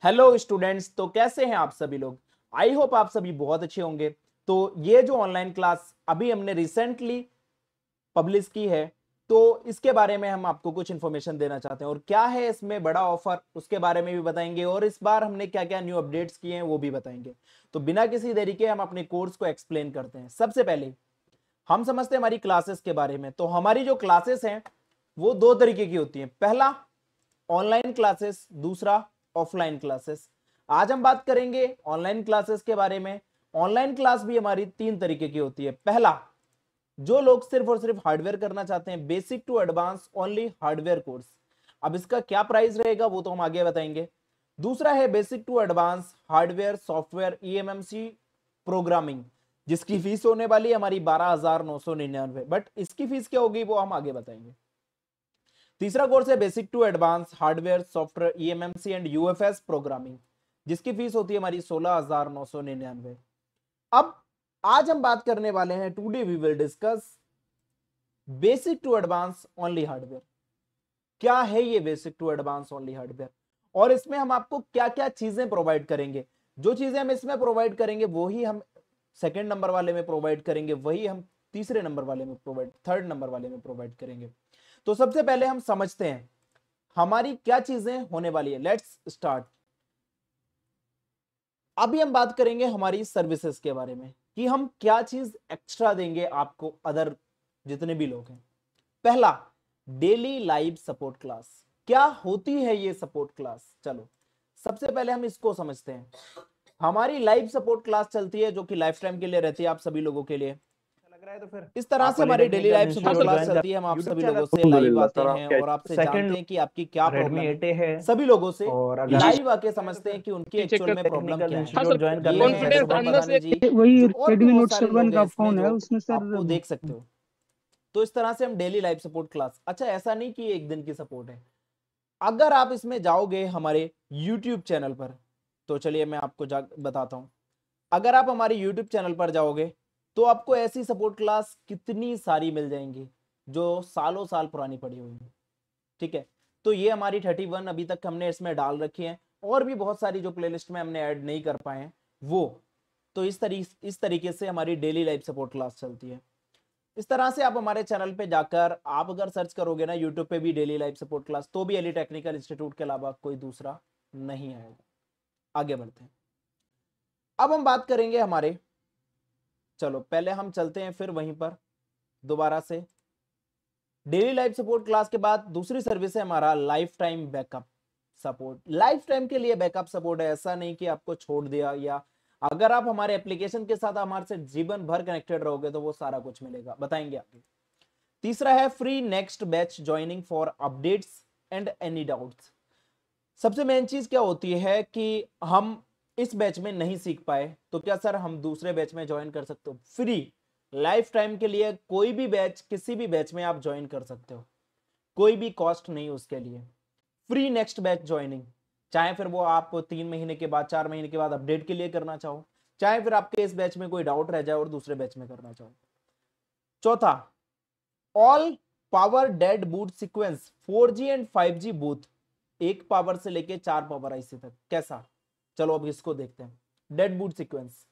Hello students, तो कैसे हैं आप सभी लोग। आई होप आप सभी बहुत अच्छे होंगे। तो ये जो ऑनलाइन क्लास अभी हमने रिसेंटली पब्लिश की है, तो इसके बारे में हम आपको कुछ इन्फॉर्मेशन देना चाहते हैं और क्या है इसमें बड़ा ऑफर उसके बारे में भी बताएंगे और इस बार हमने क्या क्या न्यू अपडेट्स किए हैं वो भी बताएंगे। तो बिना किसी देरी के हम अपने कोर्स को एक्सप्लेन करते हैं। सबसे पहले हम समझते हैं हमारी क्लासेस के बारे में। तो हमारी जो क्लासेस हैं वो दो तरीके की होती हैं। पहला ऑनलाइन क्लासेस, दूसरा ऑफलाइन क्लासेस। आज हम बात करेंगे ऑनलाइन क्लासेस के बारे में। ऑनलाइन क्लास भी हमारी तीन तरीके की होती है। पहला, जो लोग सिर्फ और सिर्फ हार्डवेयर करना चाहते हैं, basic to advance only hardware course. अब इसका क्या प्राइस रहेगा वो तो हम आगे बताएंगे। दूसरा है basic to advance hardware software eMMC programming, जिसकी फीस होने वाली है हमारी 12,999, बट इसकी फीस क्या होगी वो हम आगे बताएंगे। तीसरा कोर्स है basic to advance hardware software EMMC and UFS programming, जिसकी फीस होती है हमारी 16,999। अब आज हम बात करने वाले हैं, today we will discuss basic to advance only hardware. क्या है ये basic to advance only hardware और इसमें हम आपको क्या क्या चीजें प्रोवाइड करेंगे। जो चीजें हम इसमें प्रोवाइड करेंगे वही हम सेकंड नंबर वाले में प्रोवाइड करेंगे, वही हम तीसरे नंबर वाले में प्रोवाइड, थर्ड नंबर वाले में प्रोवाइड करेंगे। तो सबसे पहले हम समझते हैं हमारी क्या चीजें होने वाली है। Let's start. अभी हम बात करेंगे हमारी सर्विसेज के बारे में कि हम क्या चीज एक्स्ट्रा देंगे आपको अदर जितने भी लोग हैं। पहला, डेली लाइव सपोर्ट क्लास। क्या होती है ये सपोर्ट क्लास, चलो सबसे पहले हम इसको समझते हैं। हमारी लाइव सपोर्ट क्लास चलती है जो कि लाइफ टाइम के लिए रहती है आप सभी लोगों के लिए। लग रहा है तो फिर इस तरह आप से हमारी daily polytechnical life support institute class join चलती है। हम आप यूट्यूब सभी चैनल लोगों से लाइव अल्हम्दुलिल्लाह आते सर। आप हैं क्या और आपसे सेकंड जानते हैं कि आपकी क्या रेडमी प्रॉब्लम है। 8A है सभी लोगों से और अगर लाइव आके समझते हैं कि उनकी चेक एक्चुअल कर में प्रॉब्लम टेक्निकल क्या है। इंस्टीट्यूट ज्वाइन कर ये लेंगे हैं तो कॉन्फिडेंस बहुत सुभान अंदर मदानी से जी, वही जो और भी रेडमी बहुत नोट सारे 7 लोग हैं का इसमें फोन है, जो उसमें सर आपको देख सकते हो। तो इस तरह से हम डेली लाइव सपोर्ट क्लास, अच्छा ऐसा नहीं कि एक दिन की सपोर्ट है। अगर आप इसमें जाओगे हमारे YouTube चैनल पर, तो चलिए मैं आपको बताता हूं। अगर आप हमारे YouTube चैनल पर जाओगे तो आपको ऐसी सपोर्ट क्लास कितनी सारी मिल जाएंगी जो सालों साल पुरानी पड़ी हुई है। ठीक है, तो ये हमारी 31 अभी तक हमने इसमें डाल रखी है और भी बहुत सारी जो प्लेलिस्ट में हमने ऐड नहीं कर पाए हैं वो। तो इस तरीके से हमारी डेली लाइव सपोर्ट क्लास चलती है। इस तरह से आप हमारे चैनल पे जाकर आप अगर सर्च करोगे ना यूट्यूब पे भी डेली लाइव सपोर्ट क्लास, तो भी एली टेक्निकल इंस्टीट्यूट के अलावा कोई दूसरा नहीं आएगा। आगे बढ़ते हैं। अब हम बात करेंगे हमारे, चलो पहले हम चलते हैं फिर वहीं पर दोबारा से। डेली लाइफ सपोर्ट क्लास के बाद दूसरी सर्विस है हमारा life time backup support. Life time के लिए बैकअप सपोर्ट है, ऐसा नहीं कि आपको छोड़ दिया, या अगर आप हमारे एप्लीकेशन के साथ हमारे से जीवन भर कनेक्टेड रहोगे तो वो सारा कुछ मिलेगा, बताएंगे आगे। तीसरा है free next batch joining for updates and any doubts. सबसे मेन चीज क्या होती है कि हम इस बैच में नहीं सीख पाए तो क्या सर हम दूसरे बैच में ज्वाइन कर सकते हो। फ्री लाइफ टाइम के लिए कोई भी बैच, किसी भी बैच में आप ज्वाइन कर सकते हो, कोई भी कॉस्ट नहीं उसके लिए। फ्री नेक्स्ट बैच ज्वाइनिंग, चाहे फिर वो आप 3 महीने के बाद, 4 महीने के बाद अपडेट के लिए करना चाहो, चाहे फिर आपके इस बैच में कोई डाउट रह जाए और दूसरे बैच में करना चाहो। चौथा, all power dead boot sequence 4G and 5G booth, 1 power से लेके 4 पावर आईसी तक। कैसा, चलो अब इसको देखते हैं। डेड बूट सीक्वेंस,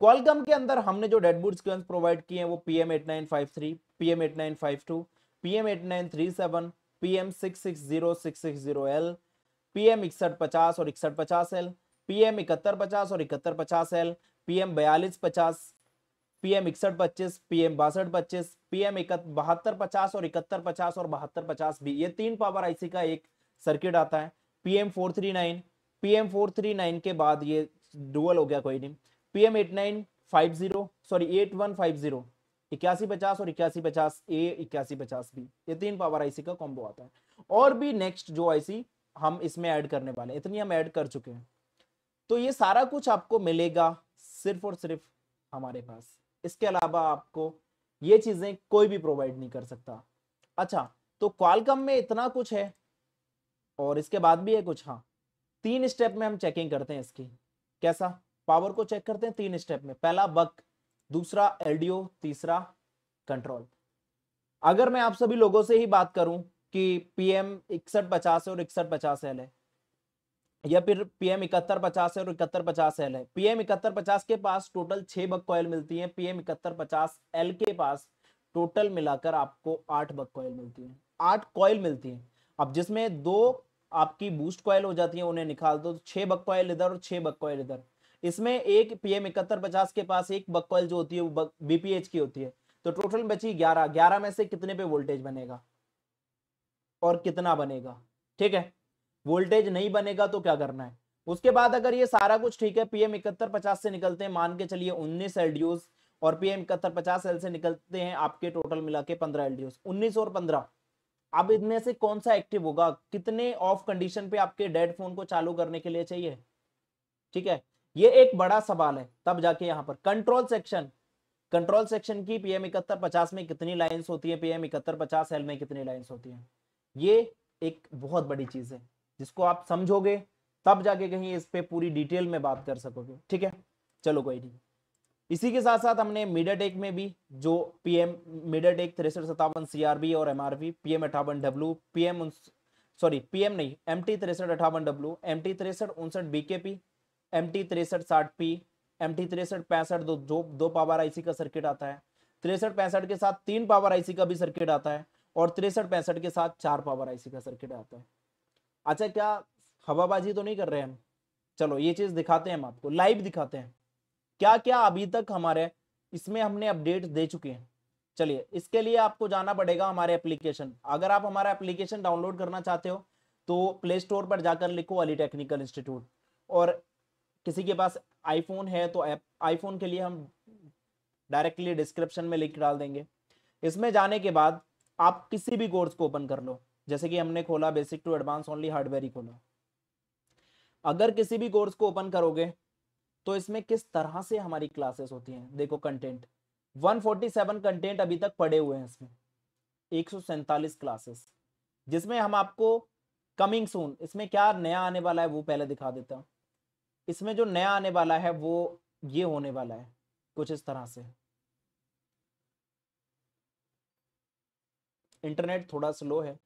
क्वालकॉम के अंदर हमने जो डेड बूट सीक्वेंस प्रोवाइड किए हैं वो PM8953, PM8952, PM8937, PM660660L, PM6150 और 6150L, PM7150 और 7150L, PM4250, PM6125, PM6225, PM7250 और 7150 और 7250 भी, ये 3 पावर आईसी का एक सर्किट आता है। PM439, PM439 के बाद ये डुअल हो गया कोई नहीं, PM8950 सॉरी 8150, 8150 और 8150A 8150B, ये 3 पावर आईसी का कॉम्बो आता है। और भी नेक्स्ट जो आईसी हम इसमें ऐड करने वाले हैं, इतनी हम ऐड कर चुके हैं। तो ये सारा कुछ आपको मिलेगा सिर्फ और सिर्फ हमारे पास, इसके अलावा आपको ये चीजें कोई भी प्रोवाइड नहीं कर सकता। अच्छा, तो क्वालकॉम में इतना कुछ है और इसके बाद भी है कुछ। हाँ, 3 स्टेप में हम चेकिंग करते हैं इसकी। कैसा, पावर को चेक करते हैं 3 स्टेप में। पहला बक, दूसरा एलडीओ, तीसरा कंट्रोल। अगर मैं आप सभी लोगों से ही बात करूं कि PM 6150 और 6150L है, या फिर PM 7150 है और 7150L है। PM 7150 के पास टोटल 6 बक कॉइल मिलती है, PM 7150L के पास टोटल मिलाकर आपको 8 बक कॉइल मिलती है, 8 कॉइल मिलती है। अब जिसमें 2 आपकी बूस्ट कॉइल हो जाती है, उन्हें निकाल दो तो 6 बक कॉइल इधर और 6 बक कॉइल इधर। इसमें एक PM 7150 के पास एक बक कॉइल जो होती है वो BPH की होती है, तो टोटल बची 11। 11 में से कितने पे वोल्टेज बनेगा और कितना बनेगा? ठीक है, वोल्टेज नहीं बनेगा तो क्या करना है? उसके बाद अगर ये सारा कुछ ठीक है, PM 7150 से निकलते हैं मान के चलिए 19 एलडीओस और PM 7150L से निकलते हैं आपके टोटल मिला के 15 एलडीओस, 19 और 15। अब इनमें से कौन सा एक्टिव होगा? कितने ऑफ कंडीशन पे आपके डेड फोन को चालू करने के लिए चाहिए? ठीक है, ये एक बड़ा सवाल है। तब जाके यहाँ पर कंट्रोल सेक्शन की PM 7150 में कितनी लाइंस होती है, PM 7150L में कितनी लाइंस होती है, ये एक बहुत बड़ी चीज है जिसको आप समझोगे तब जाके कहीं इस पे पूरी डिटेल में बात कर सकोगे। ठीक है, चलो कोई नहीं। इसी के साथ साथ हमने मीडियाटेक में भी जो PM मीडियाटेक 6357 CRB और MRV, PM 58W, PM नहीं, MT 6358W, MT 6359 BKP, MT 6360P, MT 6365 दो पावर आईसी का सर्किट आता है, 6365 के साथ 3 पावर आईसी का भी सर्किट आता है और 6365 के साथ 4 पावर आईसी का सर्किट आता है। अच्छा, क्या हवाबाजी तो नहीं कर रहे हैं हम? चलो ये चीज दिखाते हैं, हम आपको लाइव दिखाते हैं क्या क्या अभी तक हमारे इसमें हमने अपडेट दे चुके हैं। चलिए, इसके लिए आपको जाना पड़ेगा हमारे एप्लीकेशन। अगर आप हमारा एप्लीकेशन डाउनलोड करना चाहते हो तो प्ले स्टोर पर जाकर लिखो अली टेक्निकल इंस्टीट्यूट, और किसी के पास आईफोन है तो आईफोन के लिए हम डायरेक्टली डिस्क्रिप्शन में लिंक डाल देंगे। इसमें जाने के बाद आप किसी भी कोर्स को ओपन कर लो, जैसे कि हमने खोला basic to advance only hardware ही खोला। अगर किसी भी कोर्स को ओपन करोगे तो इसमें किस तरह से हमारी क्लासेस होती हैं, देखो कंटेंट 147 कंटेंट अभी तक पड़े हुए हैं इसमें, 147 क्लासेस, जिसमें हम आपको कमिंग सून इसमें क्या नया आने वाला है वो पहले दिखा देता हूं। इसमें जो नया आने वाला है वो ये होने वाला है कुछ इस तरह से। इंटरनेट थोड़ा स्लो है,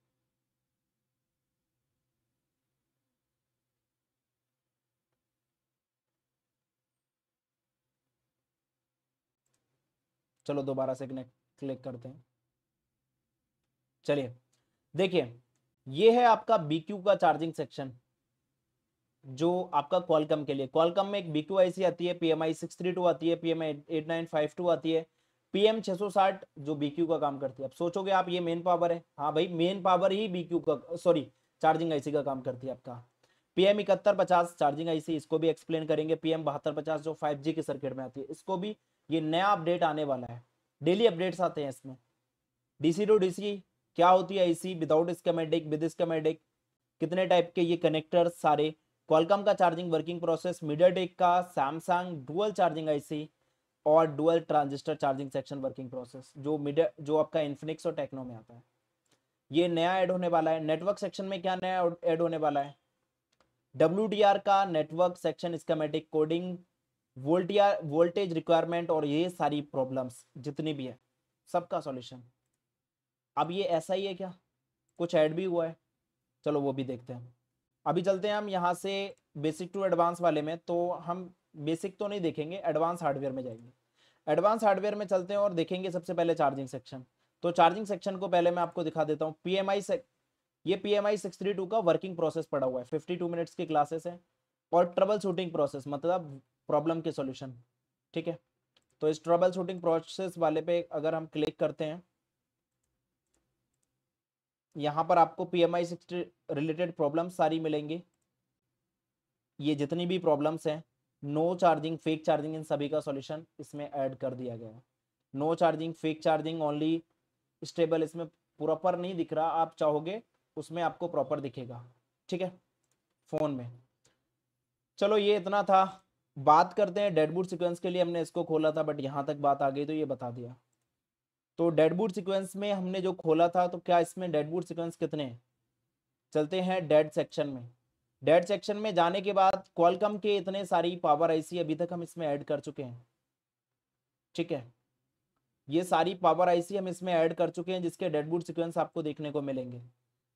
चलो दोबारा से क्लिक करते हैं। चलिए देखिए, ये है आपका BQ का चार्जिंग सेक्शन जो आपका क्वालकॉम के लिए। क्वालकॉम में एक BQ आईसी आती है, PMI 632 आती है, PMI 8952 आती है, PM 660 जो BQ का काम करती है। अब सोचोगे आप ये मेन पावर है, हाँ भाई मेन पावर ही BQ का सॉरी चार्जिंग आईसी का काम करती है आपका। PM 7150 चार्जिंग आईसी, इसको भी एक्सप्लेन करेंगे। PM 7250 जो 5G के सर्किट में आती है, इसको भी ये नया अपडेट आने वाला है। डेली अपडेट्स आते हैं इसमें। DC टू DC क्या होती है IC, without schematic, with schematic, कितने टाइप के ये कनेक्टर सारे। क्वालकॉम का चार्जिंग वर्किंग प्रोसेस, मीडियाटेक का सैमसंग डुअल चार्जिंग आईसी और dual transistor charging section working process जो आपका इन्फिनिक्स और टेक्नो में आता है, ये नया ऐड होने वाला है। नेटवर्क सेक्शन में क्या नया ऐड होने वाला है? WDR का network section schematic, coding, voltage requirement और ये सारी प्रॉब्लम्स जितनी भी है सबका सॉल्यूशन। अब ये ऐसा ही है क्या, कुछ ऐड भी हुआ है? चलो वो भी देखते हैं। अभी चलते हैं हम यहाँ से बेसिक टू एडवांस वाले में, तो हम बेसिक तो नहीं देखेंगे, एडवांस हार्डवेयर में जाएंगे। एडवांस हार्डवेयर में चलते हैं और देखेंगे सबसे पहले चार्जिंग सेक्शन। तो चार्जिंग सेक्शन को पहले मैं आपको दिखा देता हूँ। ये PMI 632 का वर्किंग प्रोसेस पड़ा हुआ है, 52 मिनट्स की क्लासेस है और ट्रबल शूटिंग प्रोसेस मतलब प्रॉब्लम के सॉल्यूशन। ठीक है, तो इस ट्रबल शूटिंग प्रोसेस वाले पे अगर हम क्लिक करते हैं, यहाँ पर आपको PMI 60 रिलेटेड प्रॉब्लम सारी मिलेंगी। ये जितनी भी प्रॉब्लम्स हैं, नो चार्जिंग, फेक चार्जिंग, इन सभी का सॉल्यूशन इसमें ऐड कर दिया गया है। No charging, fake charging, only stable, इसमें प्रॉपर नहीं दिख रहा, आप चाहोगे उसमें आपको प्रॉपर दिखेगा। ठीक है, फोन में। चलो ये इतना था। बात करते हैं डेडबूट सीक्वेंस के लिए हमने इसको खोला था, बट यहाँ तक बात आ गई तो ये बता दिया। तो डेडबूट सीक्वेंस में हमने जो खोला था, तो क्या इसमें डेडबूट सीक्वेंस कितने हैं? चलते हैं डेड सेक्शन में। डेड सेक्शन में जाने के बाद क्वालकॉम के इतने सारी पावर आईसी अभी तक हम इसमें ऐड कर चुके हैं। ठीक है, ये सारी पावर आईसी हम इसमें ऐड कर चुके हैं जिसके डेडबूट सीक्वेंस आपको देखने को मिलेंगे।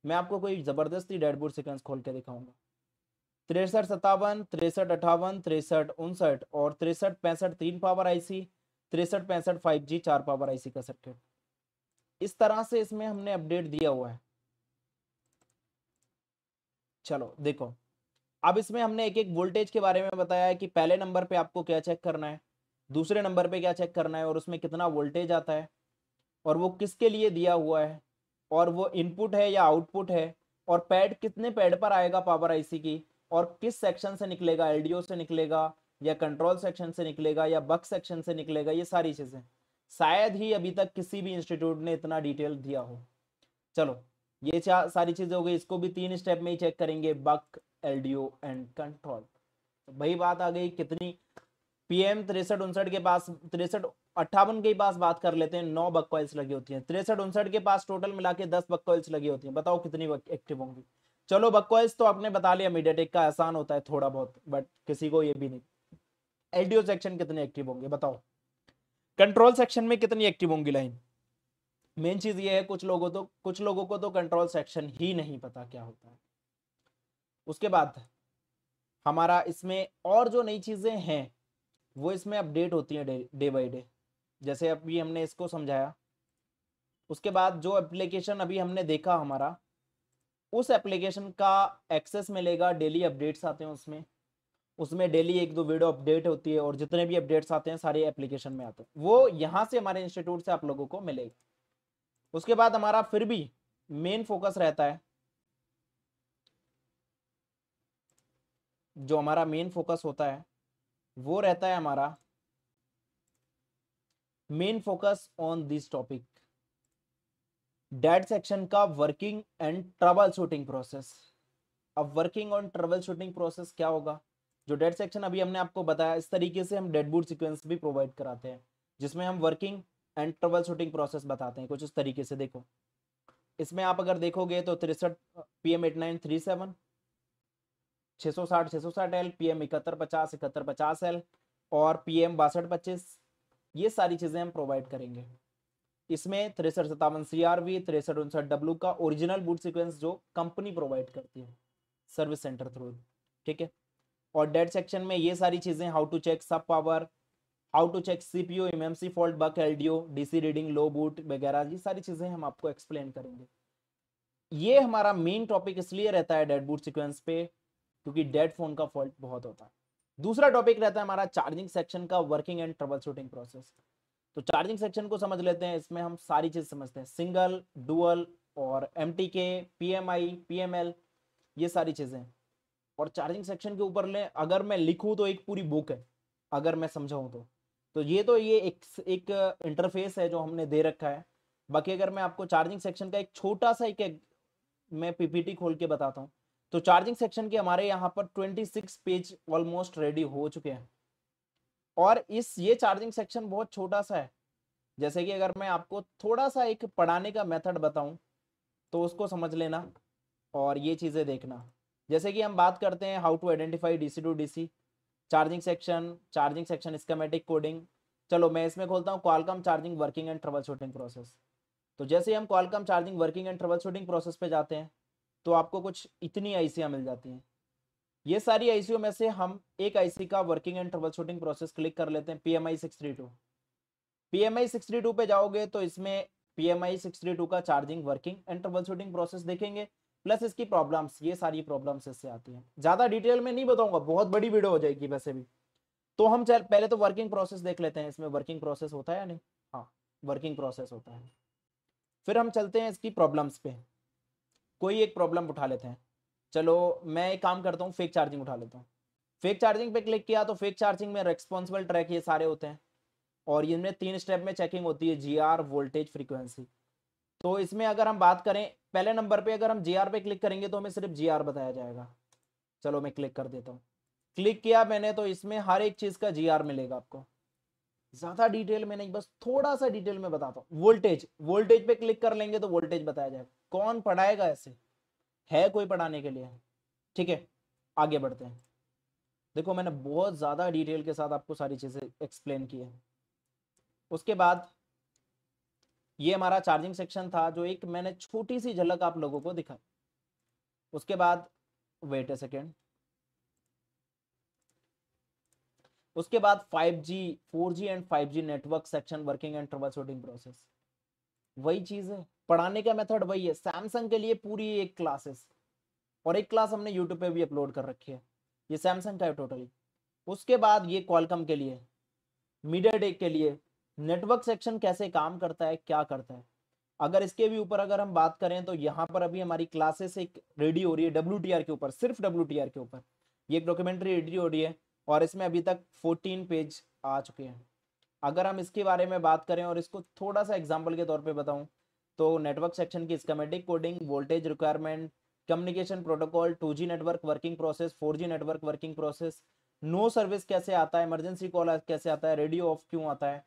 मैं आपको कोई जबरदस्ती डेडबूट सीक्वेंस खोल के दिखाऊंगा। 63 57 63 58 63 59 और 63 65 3 power IC, 63 65 5G 4 power IC का सर्किट। इस तरह से इसमें हमने अपडेट दिया हुआ है। चलो देखो, अब इसमें हमने एक एक वोल्टेज के बारे में बताया है कि पहले नंबर पे आपको क्या चेक करना है, दूसरे नंबर पे क्या चेक करना है, और उसमें कितना वोल्टेज आता है, और वो किसके लिए दिया हुआ है, और वो इनपुट है या आउटपुट है, और पैड कितने पैड पर आएगा पावर आईसी की, और किस सेक्शन से निकलेगा, एलडीओ से निकलेगा या कंट्रोल सेक्शन से निकलेगा या बक सेक्शन से निकलेगा। ये सारी चीजें शायद ही अभी तक किसी भी इंस्टीट्यूट ने इतना डिटेल दिया हो। चलो ये सारी चीजें हो गई, इसको भी 3 स्टेप में ही चेक करेंगे, बक, एलडीओ एंड कंट्रोल। वही बात आ गई, कितनी पीएम 63 59 के पास, 63 58 के पास बात कर लेते हैं, 9 बक कॉइल्स लगी होती हैं। 63 59 के पास टोटल मिला के 10 बक कॉइल्स लगी होती हैं। बताओ कितनी एक्टिव होंगी। चलो बक कॉइल्स तो आपने बता लिया, मीडियाटेक का आसान होता है थोड़ा बहुत, बट किसी को ये भी नहीं। एलडीओ सेक्शन कितने एक्टिव होंगे बताओ। कंट्रोल सेक्शन में कितनी एक्टिव होंगी लाइन। मेन चीज ये है, कुछ लोगों को तो कंट्रोल सेक्शन ही नहीं पता क्या होता है। उसके बाद हमारा इसमें और जो नई चीजें हैं वो इसमें अपडेट होती हैं डे बाई डे, जैसे अभी हमने इसको समझाया। उसके बाद जो एप्लीकेशन अभी हमने देखा हमारा, उस एप्लीकेशन का एक्सेस मिलेगा, डेली अपडेट्स आते हैं उसमें, उसमें डेली 1-2 वीडियो अपडेट होती है, और जितने भी अपडेट्स आते हैं सारे एप्लीकेशन में आते हैं, वो यहाँ से हमारे इंस्टीट्यूट से आप लोगों को मिलेगा। उसके बाद हमारा फिर भी मेन फोकस रहता है, जो हमारा मेन फोकस होता है वो रहता है हमारा main focus on this topic, that section का working and trouble shooting process. अब working on trouble shooting process क्या होगा, जो डेट सेक्शन अभी हमने आपको बताया, इस तरीके से हम डेड बूट सीक्वेंस भी प्रोवाइड कराते हैं, जिसमें हम working and trouble shooting process बताते हैं कुछ इस तरीके से। देखो इसमें आप अगर देखोगे तो 63 PM8937 660 PM 7150 7150L और PM 6225, ये सारी चीजें हम प्रोवाइड करेंगे। इसमें 63 57 CRV 63 59 W का ओरिजिनल बूट सीक्वेंस जो कंपनी प्रोवाइड करती है सर्विस सेंटर थ्रू, ठीक है। और डेट सेक्शन में ये सारी चीजें, हाउ टू चेक सब power, how to check CPU MMC fault, buck, LDO, DC reading, low boot वगैरह, ये सारी चीजें हम आपको एक्सप्लेन करेंगे। ये हमारा मेन टॉपिक इसलिए रहता है डेड बूट सीक्वेंस पे, क्योंकि डेड फोन का फॉल्ट बहुत होता है। दूसरा टॉपिक रहता है हमारा चार्जिंग सेक्शन का working and trouble shooting process. तो चार्जिंग सेक्शन को समझ लेते हैं, इसमें हम सारी चीज समझते हैं, सिंगल, डुअल और एमटीके, पीएमआई, पीएमएल, ये सारी चीजें। और चार्जिंग सेक्शन के ऊपर ले अगर मैं लिखूं तो एक पूरी बुक है, अगर मैं समझाऊं तो ये एक इंटरफेस है जो हमने दे रखा है। बाकी अगर मैं आपको चार्जिंग सेक्शन का एक छोटा सा एक मैं पीपीटी खोल के बताता हूँ, तो चार्जिंग सेक्शन के हमारे यहाँ पर 26 पेज ऑलमोस्ट रेडी हो चुके हैं। और ये चार्जिंग सेक्शन बहुत छोटा सा है, जैसे कि अगर मैं आपको थोड़ा सा एक पढ़ाने का मेथड बताऊं तो उसको समझ लेना और ये चीजें देखना। जैसे कि हम बात करते हैं how to identify DC to DC, charging section schematic coding. चलो मैं इसमें खोलता हूँ Qualcomm charging working and trouble shooting process. तो जैसे हम Qualcomm charging working and trouble shooting process पे जाते हैं तो आपको कुछ इतनी आईसियां मिल जाती हैं। ये सारी आईसीओ में से हम एक आईसी का working and trouble shooting process click कर लेते हैं, PMI 632। PMI 632 पे जाओगे तो इसमें PMI 632 का charging working and trouble shooting process देखेंगे, प्लस इसकी प्रॉब्लम्स, ये सारी प्रॉब्लम्स इससे आती हैं। ज्यादा डिटेल में नहीं बताऊंगा, बहुत बड़ी वीडियो हो जाएगी वैसे भी। तो हम चल पहले तो वर्किंग प्रोसेस देख लेते हैं, इसमें वर्किंग प्रोसेस होता है या नहीं। हाँ, वर्किंग प्रोसेस होता है। फिर हम चलते हैं इसकी प्रॉब्लम्स पे, कोई एक प्रॉब्लम उठा लेते हैं। चलो मैं एक काम करता हूँ, फेक चार्जिंग उठा लेता हूँ। फेक चार्जिंग पे क्लिक किया तो फेक चार्जिंग में रेस्पॉन्सिबल ट्रैक ये सारे होते हैं, और इनमें 3 स्टेप में चेकिंग होती है, जीआर, वोल्टेज, फ्रीक्वेंसी। तो इसमें अगर हम बात करें पहले नंबर पे, अगर हम जीआर पे क्लिक करेंगे तो हमें सिर्फ जीआर बताया जाएगा। चलो मैं क्लिक कर देता हूँ। क्लिक किया मैंने तो इसमें हर एक चीज का जीआर मिलेगा आपको, ज्यादा डिटेल में नहीं, बस थोड़ा सा डिटेल में बताता हूँ। वोल्टेज पे क्लिक कर लेंगे तो वोल्टेज बताया जाएगा। कौन पढ़ाएगा ऐसे, है कोई पढ़ाने के लिए? ठीक है, आगे बढ़ते हैं। देखो मैंने बहुत ज्यादा डिटेल के साथ आपको सारी चीजें एक्सप्लेन की है। उसके बाद ये हमारा चार्जिंग सेक्शन था, जो एक मैंने छोटी सी झलक आप लोगों को दिखाई। उसके बाद वेट अ सेकेंड, उसके बाद 5G 4G and 5G network section working and trouble shooting process, वही चीज है, पढ़ाने का मेथड वही है। सैमसंग के लिए पूरी एक क्लासेस, और एक क्लास हमने यूट्यूब पे भी अपलोड कर रखी है, ये सैमसंग का है टोटली। उसके बाद ये क्वालकॉम के लिए, मीडियाटेक के लिए नेटवर्क सेक्शन कैसे काम करता है, क्या करता है। अगर इसके भी ऊपर अगर हम बात करें तो यहाँ पर अभी हमारी क्लासेस एक रेडी हो रही है WTR के ऊपर, सिर्फ WTR के ऊपर। ये एक डॉक्यूमेंट्री रेडी हो रही है और इसमें अभी तक 14 पेज आ चुके हैं। अगर हम इसके बारे में बात करें और इसको थोड़ा सा एग्जाम्पल के तौर पर बताऊं तो नेटवर्क सेक्शन की schematic coding, voltage requirement, communication protocol, 2G network working process, 4G network working process, no service कैसे आता है, इमरजेंसी कॉल कैसे आता है, रेडियो ऑफ क्यों आता है,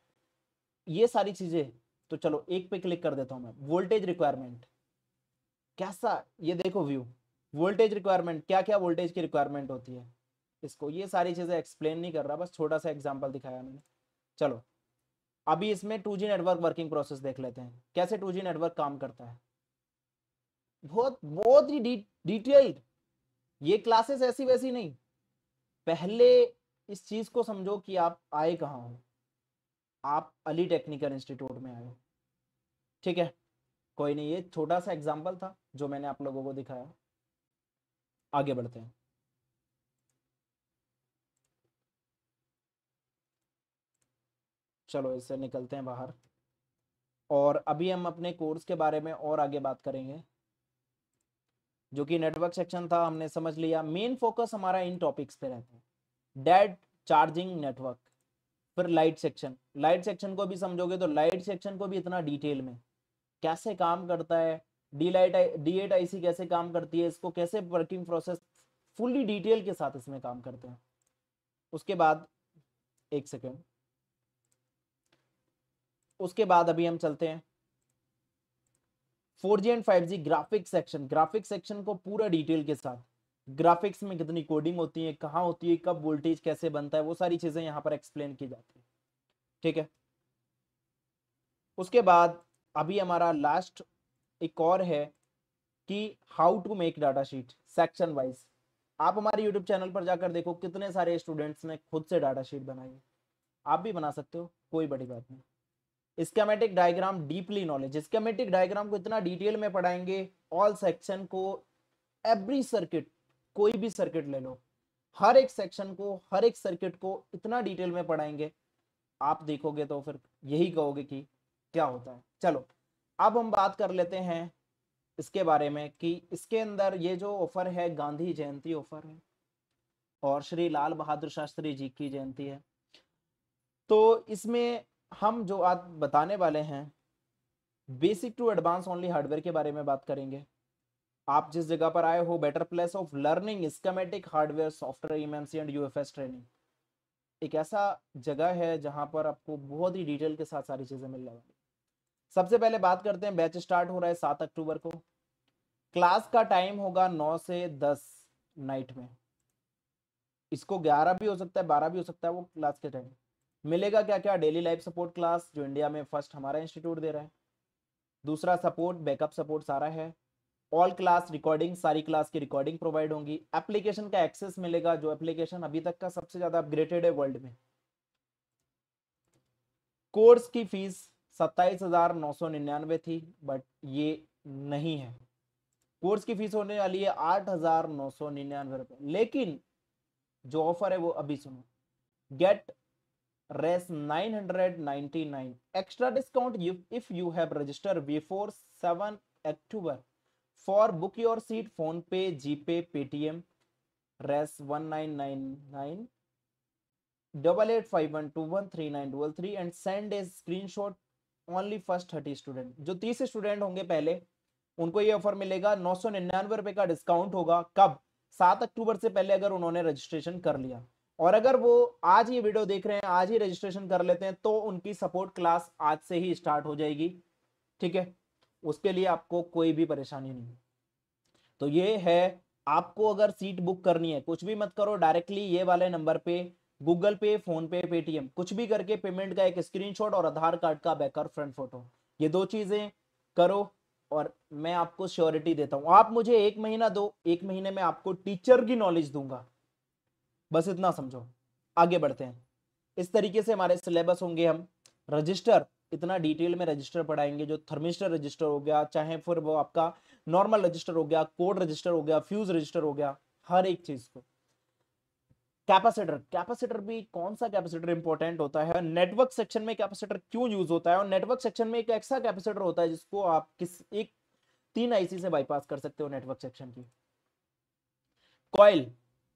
ये सारी चीजें। तो चलो एक पे क्लिक कर देता हूं मैं। वोल्टेज रिक्वायरमेंट कैसा, ये देखो व्यू, वोल्टेज रिक्वायरमेंट, क्या क्या वोल्टेज की रिक्वायरमेंट होती है इसको, ये सारी चीजें एक्सप्लेन नहीं कर रहा, बस छोटा सा एग्जांपल दिखाया मैंने। चलो अभी इसमें 2G नेटवर्क वर्किंग प्रोसेस देख लेते हैं, कैसे 2G नेटवर्क काम करता है। बहुत बहुत ही डिटेल्ड, ये क्लासेस ऐसी वैसी नहीं। पहले इस चीज को समझो कि आप आए कहाँ हो, आप अली टेक्निकल इंस्टीट्यूट में आए हो, ठीक है। कोई नहीं, ये छोटा सा एग्जांपल था जो मैंने आप लोगों को दिखाया। आगे बढ़ते हैं। चलो इससे निकलते हैं बाहर, और अभी हम अपने कोर्स के बारे में और आगे बात करेंगे, जो कि नेटवर्क सेक्शन था, हमने समझ लिया। मेन फोकस हमारा इन टॉपिक्स पे रहता है, डेड चार्जिंग नेटवर्क, फिर लाइट सेक्शन। लाइट सेक्शन को भी समझोगे तो लाइट सेक्शन को भी इतना डिटेल में कैसे काम करता है, D8 IC कैसे काम करती है, इसको कैसे वर्किंग प्रोसेस फुल्ली डिटेल के साथ इसमें काम करते हैं। उसके बाद एक सेकेंड, उसके बाद अभी हम चलते हैं 4G and 5G graphics section. Graphics section को पूरा डिटेल के साथ, ग्राफिक्स में कितनी कोडिंग होती है, कहाँ होती है, कब वोल्टेज कैसे बनता है, वो सारी चीजें यहाँ पर एक्सप्लेन की जाती है, ठीक है। उसके बाद अभी हमारा लास्ट एक और है कि how to make data sheet section wise. आप हमारे यूट्यूब चैनल पर जाकर देखो कितने सारे स्टूडेंट्स ने खुद से डाटा शीट बनाई है, आप भी बना सकते हो, कोई बड़ी बात नहीं। Schematic diagram deeply knowledge, schematic diagram को इतना डिटेल में पढ़ाएंगे, ऑल सेक्शन को, एवरी सर्किट, कोई भी सर्किट ले लो, हर एक सेक्शन को, हर एक सर्किट को इतना डिटेल में पढ़ाएंगे, आप देखोगे तो फिर यही कहोगे कि क्या होता है। चलो अब हम बात कर लेते हैं इसके बारे में कि इसके अंदर ये जो ऑफर है गांधी जयंती ऑफर है और श्री लाल बहादुर शास्त्री जी की जयंती है। तो इसमें हम जो आज बताने वाले हैं basic to advance only hardware के बारे में बात करेंगे। आप जिस जगह पर आए हो, better place of learning schematic hardware software MMC and UFS training, एक ऐसा जगह है जहां पर आपको बहुत ही डिटेल के साथ सारी चीजें मिल जाएगी। सबसे पहले बात करते हैं, बैच स्टार्ट हो रहा है 7 अक्टूबर को। क्लास का टाइम होगा 9 से 10 नाइट में, इसको 11 भी हो सकता है, 12 भी हो सकता है, वो क्लास के टाइम मिलेगा। क्या क्या, डेली लाइफ सपोर्ट क्लास जो इंडिया में फर्स्ट हमारा इंस्टीट्यूट दे रहा है, दूसरा सपोर्ट, बैकअप सपोर्ट सारा है, ऑल क्लास रिकॉर्डिंग, सारी क्लास की रिकॉर्डिंग प्रोवाइड होंगी, एप्लीकेशन का एक्सेस मिलेगा, जो एप्लीकेशन अभी तक का सबसे ज्यादा अपग्रेडेड है वर्ल्ड में। कोर्स की फीस 27,999 थी, बट ये नहीं है, कोर्स की फीस होने वाली है 8,999 रुपए। लेकिन जो ऑफर है वो अभी सुनो, गेट रेस 999 extra discount if you have register before 7 October for book your seat, PhonePe, GPay, Paytm, रेस 1999 8851213933 and send a screenshot only first 30 student. जो 30 स्टूडेंट होंगे पहले उनको ये ऑफर मिलेगा, 999 रुपए का डिस्काउंट होगा। कब? 7 अक्टूबर से पहले अगर उन्होंने रजिस्ट्रेशन कर लिया, और अगर वो आज ये वीडियो देख रहे हैं, आज ही रजिस्ट्रेशन कर लेते हैं, तो उनकी सपोर्ट क्लास आज से ही स्टार्ट हो जाएगी, ठीक है। उसके लिए आपको कोई भी परेशानी नहीं। तो ये है, आपको अगर सीट बुक करनी है, कुछ भी मत करो, डायरेक्टली ये वाले नंबर पे गूगल पे, फोन पे, पेटीएम कुछ भी करके पेमेंट का एक स्क्रीनशॉट और आधार कार्ड का बैकर फ्रंट फोटो, ये 2 चीजें करो और मैं आपको श्योरिटी देता हूं, आप मुझे 1 महीना दो, 1 महीने में आपको टीचर की नॉलेज दूंगा, बस इतना समझो। आगे बढ़ते हैं। इस तरीके से हमारे सिलेबस होंगे। हम रजिस्टर, इतना डिटेल में रजिस्टर पढ़ाएंगे, जो थर्मिस्टर रजिस्टर हो गया, चाहे फिर वो आपका नॉर्मल रजिस्टर हो गया, कोड रजिस्टर हो गया, फ्यूज रजिस्टर हो गया, हर एक चीज को। कैपेसिटर, कैपेसिटर भी कौन सा कैपेसिटर इंपॉर्टेंट होता है, नेटवर्क सेक्शन में कैपेसिटर क्यों यूज होता है, और नेटवर्क सेक्शन में एक ऐसा कैपेसिटर होता है जिसको आप किस एक 3 आईसी से बाईपास कर सकते हो नेटवर्क सेक्शन की। कॉइल,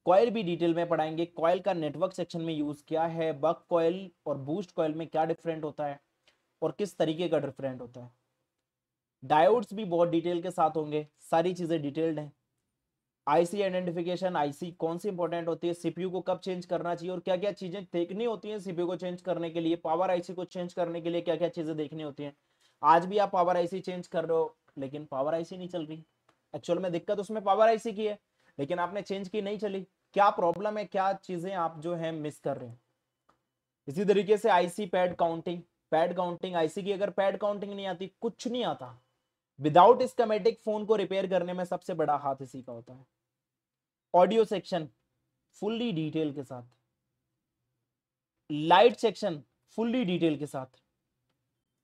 कॉइल भी डिटेल में पढ़ाएंगे, कॉइल का नेटवर्क सेक्शन में यूज क्या है, बक कॉइल और बूस्ट कॉइल में क्या डिफरेंट होता है और किस तरीके का डिफरेंट होता है। डायोड्स भी बहुत डिटेल के साथ होंगे, सारी चीजें डिटेल्ड हैं। आईसी आइडेंटिफिकेशन, आईसी कौन सी इंपॉर्टेंट होती है, सीपीयू को कब चेंज करना चाहिए और क्या क्या चीजें देखनी होती हैं सीपीयू को चेंज करने के लिए, पावर आईसी को चेंज करने के लिए क्या क्या चीजें देखनी होती हैं। आज भी आप पावर आईसी चेंज कर रहे हो लेकिन पावर आईसी नहीं चल रही, एक्चुअल में दिक्कत उसमें पावर आईसी की है, लेकिन आपने चेंज की नहीं चली, क्या प्रॉब्लम है, क्या चीजें आप जो है मिस कर रहे हैं। इसी तरीके से IC pad counting, pad counting IC की अगर पैड काउंटिंग नहीं आती, कुछ नहीं आता। विदाउट स्कीमेटिक फोन को रिपेयर करने में सबसे बड़ा हाथ इसी का होता है। ऑडियो सेक्शन फुल्ली डिटेल के साथ, लाइट सेक्शन फुल्ली डिटेल के साथ,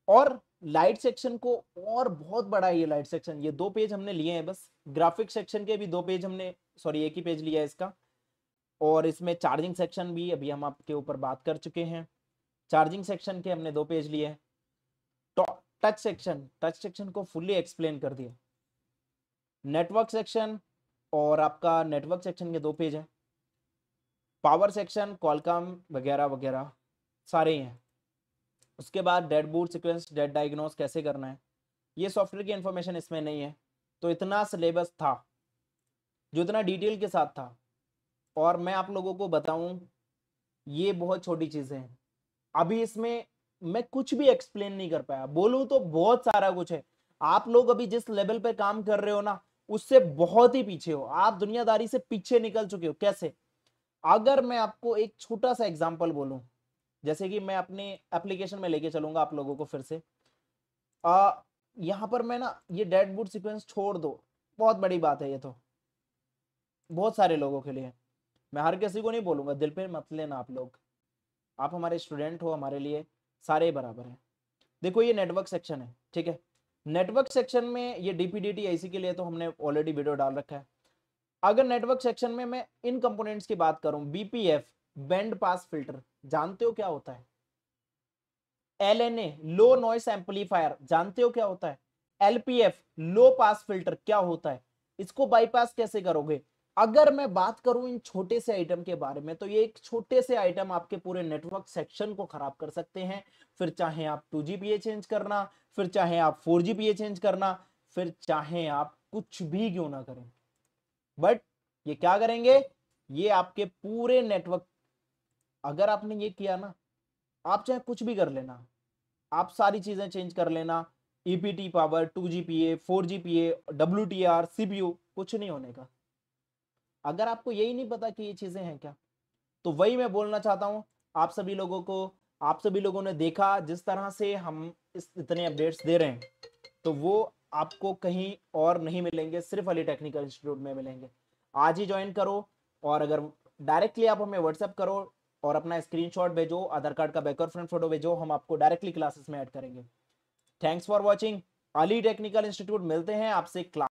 और लाइट सेक्शन को और बहुत बड़ा है ये लाइट सेक्शन, ये 2 पेज हमने लिए हैं बस, ग्राफिक सेक्शन के भी 2 पेज हमने, सॉरी 1 ही पेज लिया है इसका, और इसमें चार्जिंग सेक्शन भी अभी हम आपके ऊपर बात कर चुके हैं, चार्जिंग सेक्शन के हमने 2 पेज लिए हैं। टच सेक्शन, टच सेक्शन को फुल्ली एक्सप्लेन कर दिया। नेटवर्क सेक्शन और आपका नेटवर्क सेक्शन के 2 पेज हैं। पावर सेक्शन, कॉलकॉम वगैरह वगैरह सारे हैं। उसके बाद dead boot sequence, dead diagnose कैसे करना है, ये सॉफ्टवेयर की इंफॉर्मेशन इसमें नहीं है। तो इतना सिलेबस था जो इतना डिटेल के साथ था, और मैं आप लोगों को बताऊं ये बहुत छोटी चीजें हैं। अभी इसमें मैं कुछ भी एक्सप्लेन नहीं कर पाया, बोलूं तो बहुत सारा कुछ है। आप लोग अभी जिस लेवल पे काम कर रहे हो ना, उससे बहुत ही पीछे हो, आप दुनियादारी से पीछे निकल चुके हो। कैसे, अगर मैं आपको एक छोटा सा एग्जांपल बोलूं, जैसे कि मैं अपने एप्लीकेशन में लेके चलूंगा आप लोगों को फिर से, यहाँ पर मैं ना ये डेड बूट सीक्वेंस छोड़ दो, बहुत बड़ी बात है ये तो बहुत सारे लोगों के लिए, मैं हर किसी को नहीं बोलूंगा, दिल पे मत लेना आप लोग, आप हमारे स्टूडेंट हो, हमारे लिए सारे बराबर हैं। देखो ये नेटवर्क सेक्शन है, ठीक है, नेटवर्क सेक्शन में ये डीपीडीटी आईसी के लिए तो हमने ऑलरेडी वीडियो डाल रखा है। अगर नेटवर्क सेक्शन में मैं इन कंपोनेंट्स की बात करूं, बीपीएफ बैंड पास फिल्टर जानते हो क्या होता है, एलएनए लो नॉइस एम्पलीफायर जानते हो क्या होता है, एलपीएफ लो पास फिल्टर क्या होता है, इसको बाईपास कैसे करोगे। अगर मैं बात करूं इन छोटे से आइटम के बारे में, तो ये एक छोटे से आइटम आपके पूरे नेटवर्क सेक्शन को खराब कर सकते हैं। फिर चाहे आप 2GPA चेंज करना, फिर चाहे आप 4GPA चेंज करना, फिर चाहे आप कुछ भी क्यों ना करें, बट ये क्या करेंगे, ये आपके पूरे नेटवर्क, अगर आपने ये किया ना, आप चाहे कुछ भी कर लेना, आप सारी चीजें चेंज कर लेना, ईपीटी power, 2GPA 4GPA WTR CPU, कुछ नहीं होने का। अगर आपको यही नहीं पता कि ये चीजें हैं क्या, तो वही मैं बोलना चाहता हूं आप सभी लोगों को। आप सभी लोगों ने देखा जिस तरह से हम इतने अपडेट्स दे रहे हैं, तो वो आपको कहीं और नहीं मिलेंगे, सिर्फ अली टेक्निकल इंस्टीट्यूट में मिलेंगे। आज ही ज्वाइन करो, और अगर डायरेक्टली आप हमें व्हाट्सएप करो और अपना स्क्रीनशॉट भेजो, आधार कार्ड का बैक और फ्रंट फोटो भेजो, हम आपको डायरेक्टली क्लासेस में ऐड करेंगे। Thanks for watching. Ali technical institute, मिलते हैं आपसे क्लास